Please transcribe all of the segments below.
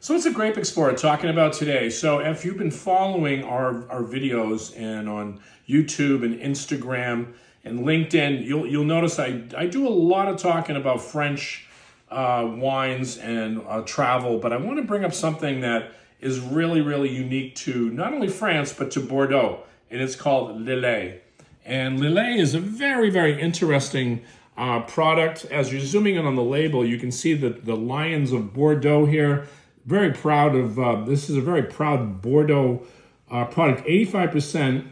So it's a Grape Explorer talking about today. So if you've been following our videos and on YouTube and Instagram and LinkedIn, you'll notice I do a lot of talking about French wines and travel, but I want to bring up something that is really, really unique to not only France, but to Bordeaux, and it's called Lillet. And Lillet is a very, very interesting product. As you're zooming in on the label, you can see that the Lions of Bordeaux here. Very proud of, this is a very proud Bordeaux product. 85%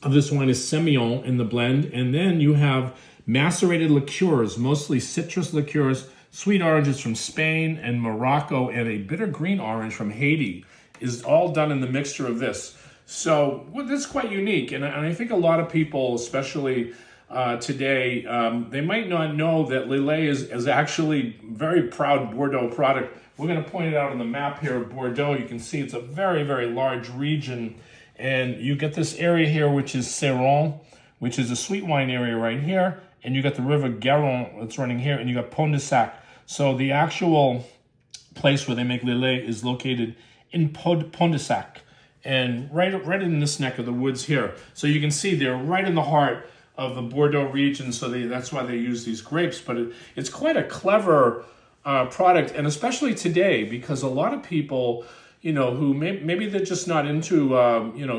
of this wine is Semillon in the blend. And then you have macerated liqueurs, mostly citrus liqueurs, sweet oranges from Spain and Morocco, and a bitter green orange from Haiti is all done in the mixture of this. So this is quite unique. And I think a lot of people, especially today, they might not know that Lillet is actually a very proud Bordeaux product. We're going to point it out on the map here of Bordeaux. You can see it's a very, very large region. And you get this area here, which is Semillon, which is a sweet wine area right here. And you got the river Garonne that's running here. And you got Pont de Sac. So the actual place where they make Lillet is located in Pont de Sac. And right in this neck of the woods here. So you can see they're right in the heart of the Bordeaux region. So that's why they use these grapes. But it's quite a clever product, and especially today, because a lot of people, who maybe they're just not into,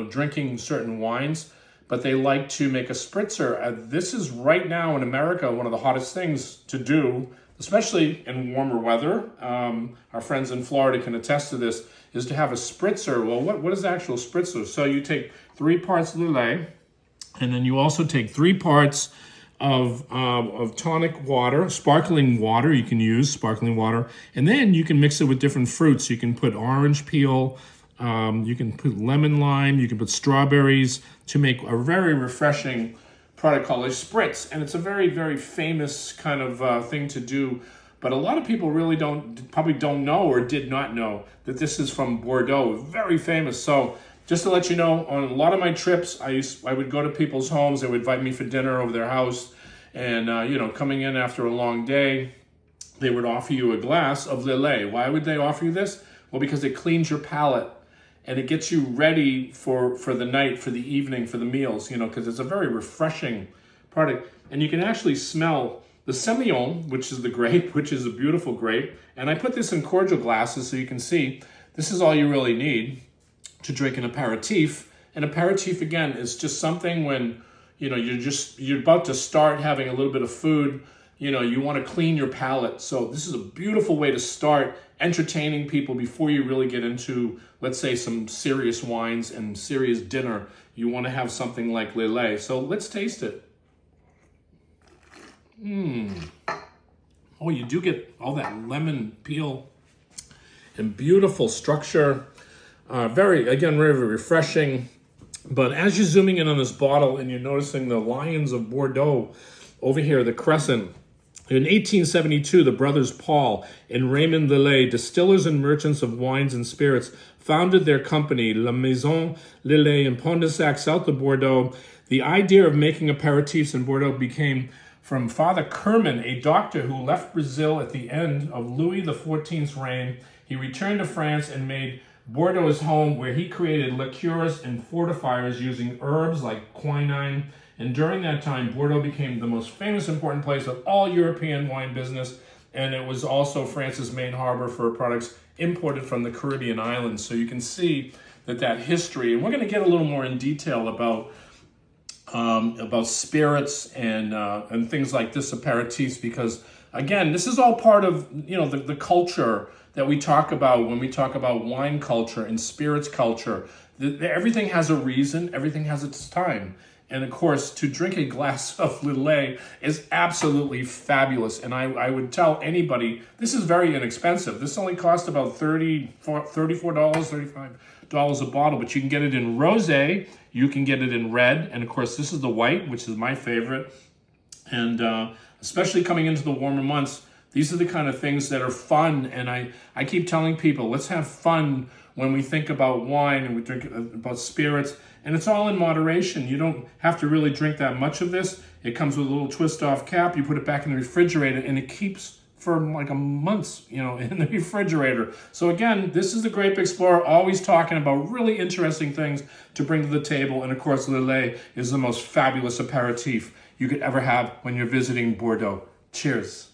drinking certain wines, but they like to make a spritzer. This is right now in America one of the hottest things to do, especially in warmer weather. Our friends in Florida can attest to this, is to have a spritzer. Well, what is the actual spritzer? So you take 3 parts Lillet, and then you also take 3 parts of tonic water, sparkling water. You can use sparkling water, and then you can mix it with different fruits. You can put orange peel, you can put lemon lime, you can put strawberries to make a very refreshing product called a spritz. And it's a very, very famous kind of thing to do. But a lot of people really probably don't know or did not know that this is from Bordeaux. Very famous. So just to let you know, on a lot of my trips, I would go to people's homes. They would invite me for dinner over their house. And, coming in after a long day, they would offer you a glass of Lillet. Why would they offer you this? Well, because it cleans your palate and it gets you ready for the night, for the evening, for the meals, because it's a very refreshing product. And you can actually smell the Semillon, which is the grape, which is a beautiful grape. And I put this in cordial glasses so you can see this is all you really need to drink an aperitif. An aperitif, again, is just something when you're about to start having a little bit of food, you want to clean your palate. So this is a beautiful way to start entertaining people before you really get into, let's say, some serious wines and serious dinner. You want to have something like Lillet. So let's taste it. Oh, you do get all that lemon peel and beautiful structure. Very, very refreshing. But as you're zooming in on this bottle and you're noticing the Lions of Bordeaux over here, the crescent, in 1872, the brothers Paul and Raymond Lillet, distillers and merchants of wines and spirits, founded their company, La Maison Lillet, in Pont de Sac, south of Bordeaux. The idea of making aperitifs in Bordeaux became from Father Kerman, a doctor who left Brazil at the end of Louis XIV's reign. He returned to France and made Bordeaux his home, where he created liqueurs and fortifiers using herbs like quinine. And during that time, Bordeaux became the most famous important place of all European wine business. And it was also France's main harbor for products imported from the Caribbean islands. So you can see that history, and we're going to get a little more in detail about spirits and things like this, aperitifs, because again, this is all part of the culture that we talk about when we talk about wine culture and spirits culture. Everything has a reason, everything has its time. And of course, to drink a glass of Lillet is absolutely fabulous. And I would tell anybody, this is very inexpensive. This only costs about $34, $35 a bottle, but you can get it in rosé, you can get it in red, and of course, this is the white, which is my favorite. And especially coming into the warmer months, these are the kind of things that are fun. And I keep telling people, let's have fun when we think about wine and we drink about spirits. And it's all in moderation. You don't have to really drink that much of this. It comes with a little twist-off cap. You put it back in the refrigerator, and it keeps for like a month, you know, in the refrigerator. So again, this is the Great Big Explorer, always talking about really interesting things to bring to the table. And of course, Lillet is the most fabulous aperitif you could ever have when you're visiting Bordeaux. Cheers.